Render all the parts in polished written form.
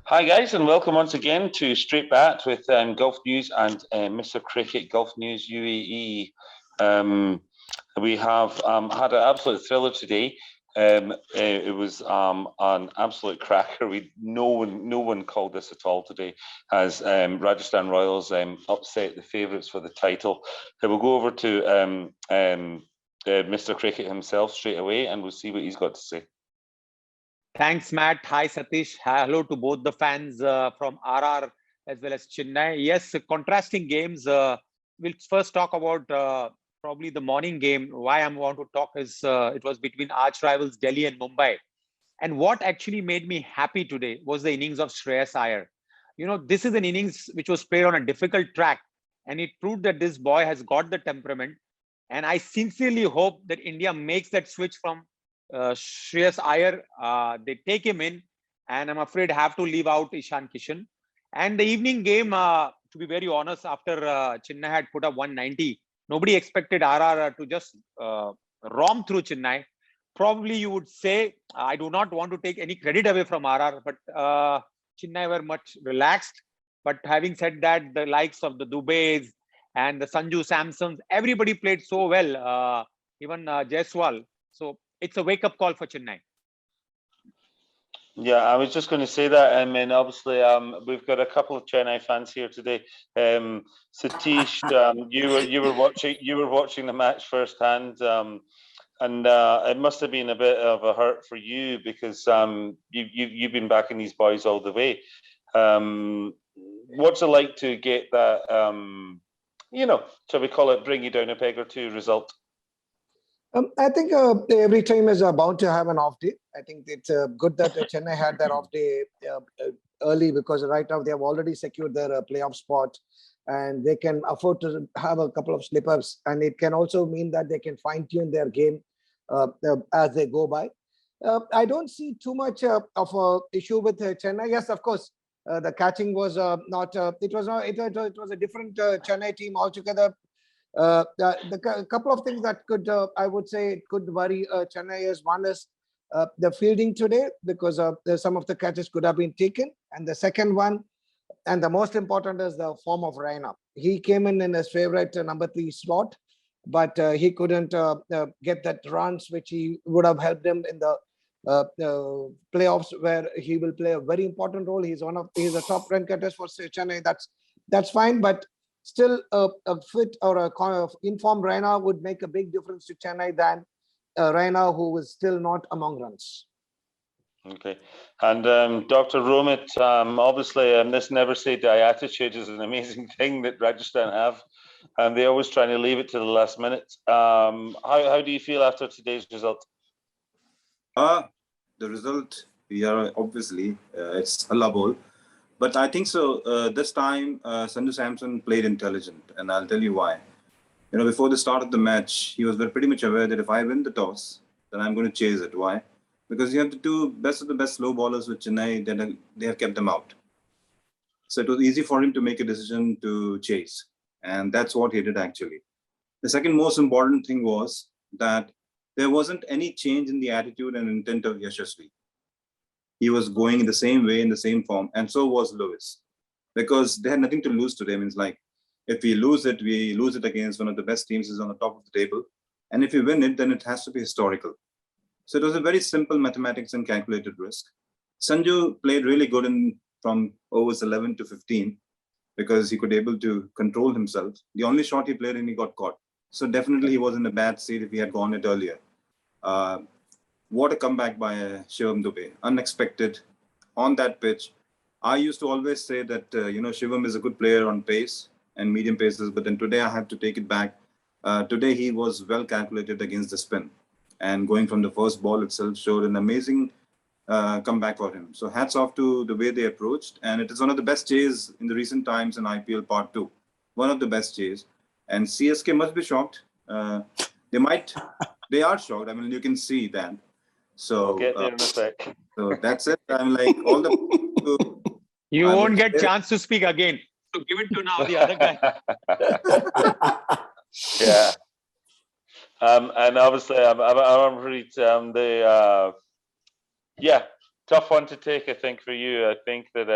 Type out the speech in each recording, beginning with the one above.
Hi guys, and welcome once again to Straight Bat with Golf News and Mr. Cricket Golf News UAE. We have had an absolute thriller today. It was an absolute cracker. No one called this at all today, as Rajasthan Royals upset the favourites for the title. We'll go over to Mr. Cricket himself straight away, and we'll see what he's got to say. Thanks, Matt. Hi, Satish. Hello to both the fans from RR as well as Chennai. Yes, contrasting games. We'll first talk about probably the morning game. Why I want to talk is it was between arch rivals Delhi and Mumbai. And what actually made me happy today was the innings of Shreyas Iyer. You know, this is an innings which was played on a difficult track, and it proved that this boy has got the temperament. And I sincerely hope that India makes that switch from Shreyas Iyer. They take him in, and I'm afraid have to leave out Ishan Kishan. And the evening game, to be very honest, after Chennai had put up 190, nobody expected RR to just romp through Chennai. Probably you would say, I do not want to take any credit away from RR, but Chennai were much relaxed. But having said that, the likes of the Dubes and the Sanju Samsons, everybody played so well, even Jaiswal. So it's a wake-up call for Chennai. Yeah, I was just going to say that. I mean, obviously, we've got a couple of Chennai fans here today. Satish, you were watching the match firsthand, and it must have been a bit of a hurt for you because you've been backing these boys all the way. What's it like to get that? Shall we call it, bring you down a peg or two result? I think every team is bound to have an off day. I think it's good that Chennai had their off day early because right now they have already secured their playoff spot and they can afford to have a couple of slip-ups, and it can also mean that they can fine-tune their game as they go by. I don't see too much of an issue with Chennai. Yes, of course, the catching was not. It was a different Chennai team altogether. The couple of things that could, I would say, could worry Chennai is one is the fielding today because some of the catches could have been taken, and the second one, and the most important, is the form of Raina. He came in his favorite number 3 slot, but he couldn't get that runs which he would have helped him in the playoffs, where he will play a very important role. He's a top run getter for Chennai. That's fine, but still, a fit or a informed Raina would make a big difference to Chennai than Raina, who is still not among runs. Okay. And Dr. Romit, obviously, this never say die attitude is an amazing thing that Rajasthan have, and they're always trying to leave it to the last minute. How do you feel after today's result? The result, obviously, it's a ball. But I think so. This time, Sanju Samson played intelligent, and I'll tell you why. Before the start of the match, he was pretty much aware that if I win the toss, then I'm going to chase it. Why? Because you have the two best of the best slow bowlers with Chennai, then they have kept them out. So it was easy for him to make a decision to chase, and that's what he did actually. The second most important thing was that there wasn't any change in the attitude and intent of Yashasvi. He was going in the same way, in the same form, and so was Lewis, because they had nothing to lose today. Means like, if we lose it against one of the best teams is on the top of the table, and if we win it, then it has to be historical. So it was a very simple mathematics and calculated risk. Sanju played really good from overs 11 to 15 because he could able to control himself. The only shot he played and he got caught. So definitely he was in a bad seat if he had gone it earlier. What a comeback by Shivam Dube. Unexpected on that pitch. I used to always say that, Shivam is a good player on pace and medium paces, but then today I have to take it back. Today he was well calculated against the spin, and going from the first ball itself showed an amazing comeback for him. So hats off to the way they approached, and it is one of the best chases in the recent times in IPL Part 2. One of the best chases. And CSK must be shocked. They are shocked. I mean, you can see that. So I'll get there in a sec. So that's it. I'm like all the. You won't get chance to speak again. So give it to now the other guy. Yeah. And obviously, I'm pretty. tough one to take, I think, for you. I think that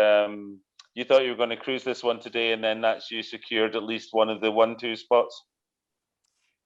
you thought you were going to cruise this one today, and then that's you secured at least one of the 1-2 spots.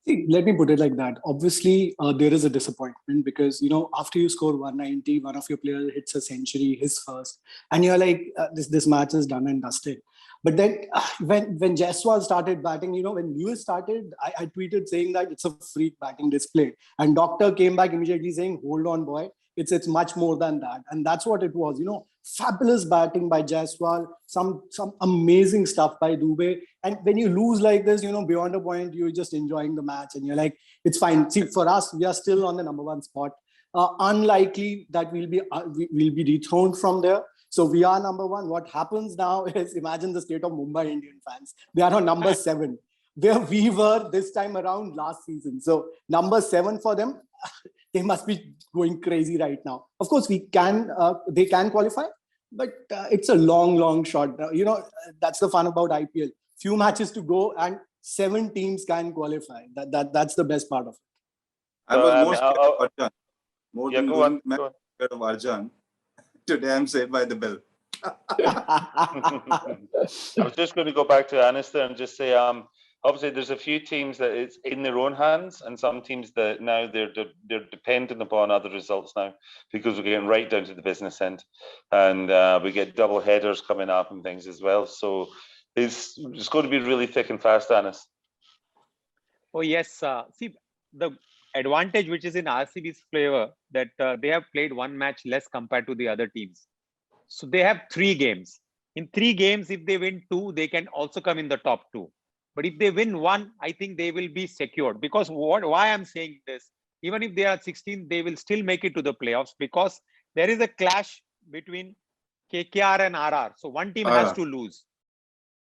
See, let me put it like that. Obviously, there is a disappointment because, after you score 190, one of your players hits a century, his first, and you're like, this match is done and dusted. But then when Jaiswal started batting, when Lewis started, I tweeted saying that it's a freak batting display. And Doctor came back immediately saying, hold on, boy. It's much more than that. And that's what it was, fabulous batting by Jaiswal, some amazing stuff by Dubey. And when you lose like this, beyond a point, you're just enjoying the match and you're like, it's fine. See, for us, we are still on the number 1 spot. Unlikely that we'll be dethroned from there. So we are number 1. What happens now is, imagine the state of Mumbai Indian fans. They are on number 7, where we were this time around last season. So number 7 for them, they must be going crazy right now. Of course, they can qualify, but it's a long shot. That's the fun about IPL. Few matches to go and 7 teams can qualify. That's the best part of it. I was more scared of Arjan. More than go on. scared of Arjan. Today I'm saved by the bell. I was just going to go back to Anis there and just say, obviously there's a few teams that it's in their own hands, and some teams that now they're dependent upon other results now, because we're getting right down to the business end, and we get double headers coming up and things as well. So it's going to be really thick and fast, Anis. Oh yes, see the advantage which is in RCB's favor that they have played 1 match less compared to the other teams. So they have 3 games. In 3 games, if they win 2, they can also come in the top 2. But if they win 1, I think they will be secured. Because why I'm saying this, even if they are 16, they will still make it to the playoffs, because there is a clash between KKR and RR. So one team has to lose.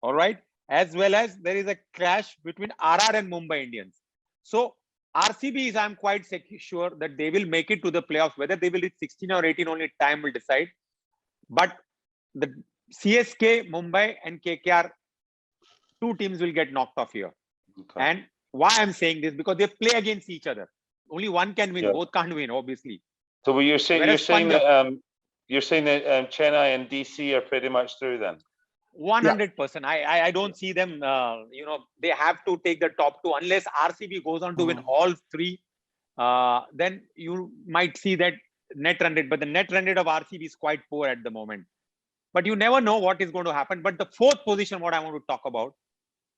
All right. As well as there is a clash between RR and Mumbai Indians. So RCB I'm quite sure that they will make it to the playoffs. Whether they will reach 16 or 18, only time will decide. But the CSK, Mumbai and KKR, 2 teams will get knocked off here. Okay. And why I'm saying this, because they play against each other. Only one can win. Yeah. Both can't win, obviously. So you're saying that Chennai and DC are pretty much through then? 100%. I don't see them. They have to take the top 2 unless RCB goes on to win all 3. Then you might see that net run rate, but the net run rate of RCB is quite poor at the moment. But you never know what is going to happen. But the 4th position, what I want to talk about,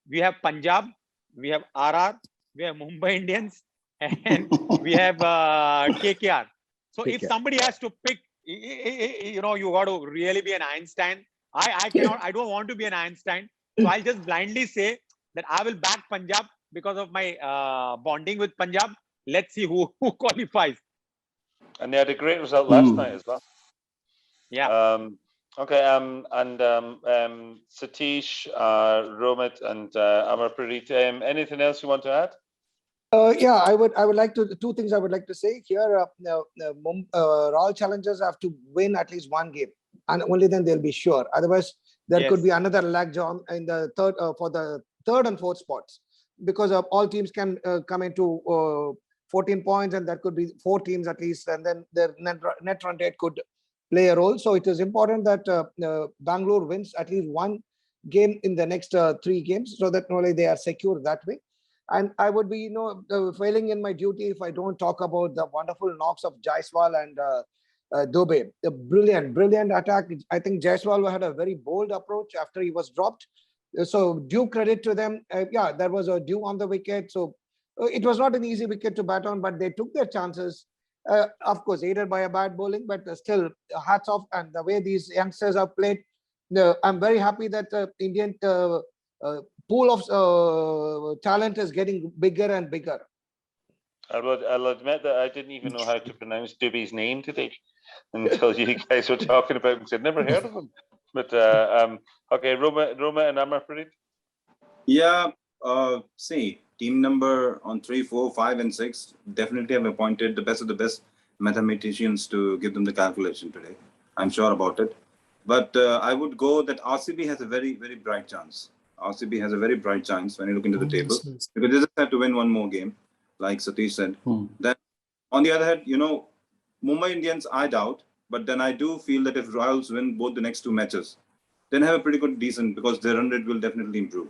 we have Punjab, we have RR, we have Mumbai Indians, and we have KKR. So if somebody has to pick, you got to really be an Einstein. I don't want to be an Einstein. So I'll just blindly say that I will back Punjab because of my bonding with Punjab. Let's see who qualifies. And they had a great result last night as well. Yeah. Okay. Satish, Romit, and Amarpreet. Anything else you want to add? I would like to. 2 things I would like to say here. Royal Challengers have to win at least 1 game, and only then they'll be sure. Otherwise, there could be another lag jam in the third for the 3rd and 4th spots, because all teams can come into 14 points, and there could be 4 teams at least, and then their net run rate could play a role. So it is important that Bangalore wins at least 1 game in the next 3 games, so that only they are secure that way. And I would be, failing in my duty if I don't talk about the wonderful knocks of Jaiswal and Dubey. A brilliant attack. I think Jaiswal had a very bold approach after he was dropped. So due credit to them. There was a dew on the wicket. So it was not an easy wicket to bat on, but they took their chances. Of course, aided by a bad bowling, but still hats off. And the way these youngsters have played, I'm very happy that Indian pool of talent is getting bigger and bigger. I'll admit that I didn't even know how to pronounce Dubey's name today until you guys were talking about him, because I'd never heard of him. But okay, Roma and Amarpreet. Yeah, see, team number on 3, 4, 5, and 6 definitely have appointed the best of the best mathematicians to give them the calculation today. I'm sure about it. But I would go that RCB has a very, very bright chance. RCB has a very bright chance when you look into the table, because they just have to win 1 more game, like Satish said. Then, on the other hand, Mumbai Indians, I doubt. But then I do feel that if Royals win both the next two matches, then have a pretty good decent, because their run rate will definitely improve.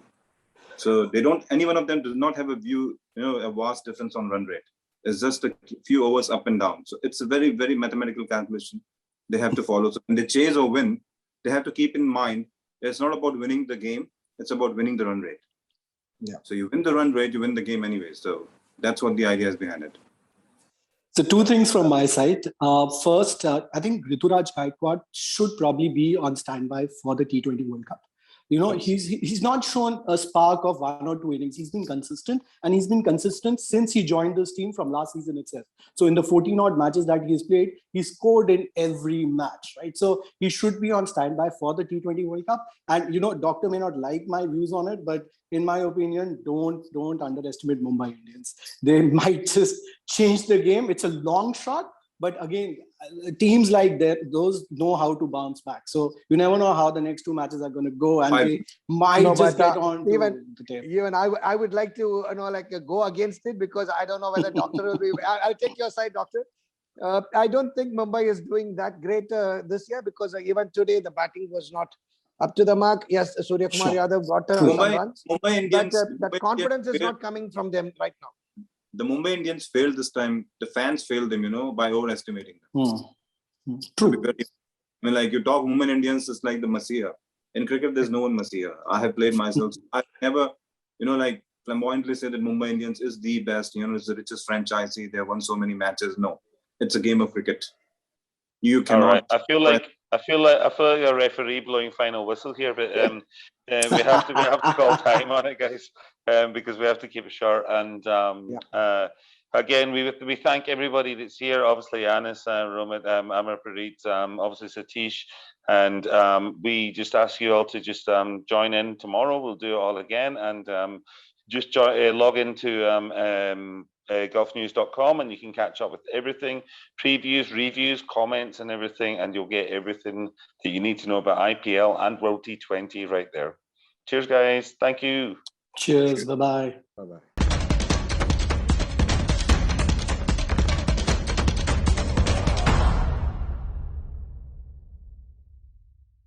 So they don't, any one of them does not have a vast difference on run rate. It's just a few overs up and down. So it's a very, very mathematical calculation they have to follow. So when they chase or win, they have to keep in mind it's not about winning the game, it's about winning the run rate. Yeah. So you win the run rate, you win the game anyway. So that's what the idea is behind it. So two things from my side. First, I think Rituraj Gaikwad should probably be on standby for the T20 World Cup. You know, he's not shown a spark of 1 or 2 innings. He's been consistent, and he's been consistent since he joined this team from last season itself. So in the 14 odd matches that he's played, he scored in every match, right? So he should be on standby for the T20 World Cup. And, you know, Doctor may not like my views on it, but in my opinion, don't underestimate Mumbai Indians. They might just change the game. It's a long shot, but again, teams like those know how to bounce back. So you never know how the next 2 matches are going to go, and they might just get on to the table. Even I would like to go against it, because I don't know whether Doctor will be. I'll take your side, Doctor. I don't think Mumbai is doing that great this year, because even today the batting was not up to the mark. Yes, Surya Kumar Yadav got some runs, Mumbai Indians, but that confidence is not coming from them right now. The Mumbai Indians failed this time. The fans failed them, by overestimating them. True. I mean, like, you talk Mumbai Indians, it's like the Messiah. In cricket, there's no one Messiah. I have played myself. I never, flamboyantly say that Mumbai Indians is the best, it's the richest franchise. They have won so many matches. No, it's a game of cricket. You cannot. All right. I feel like a referee blowing final whistle here, but we have to call time on it, guys, because we have to keep it short. And again, we thank everybody that's here. Obviously, Anis, Romit, Amar Parit, obviously Satish, and we just ask you all to just join in tomorrow. We'll do it all again, and just log into golfnews.com, and you can catch up with everything, previews, reviews, comments, and everything, and you'll get everything that you need to know about IPL and World T20 right there. Cheers, guys. Thank you. Cheers. Bye-bye. Bye-bye.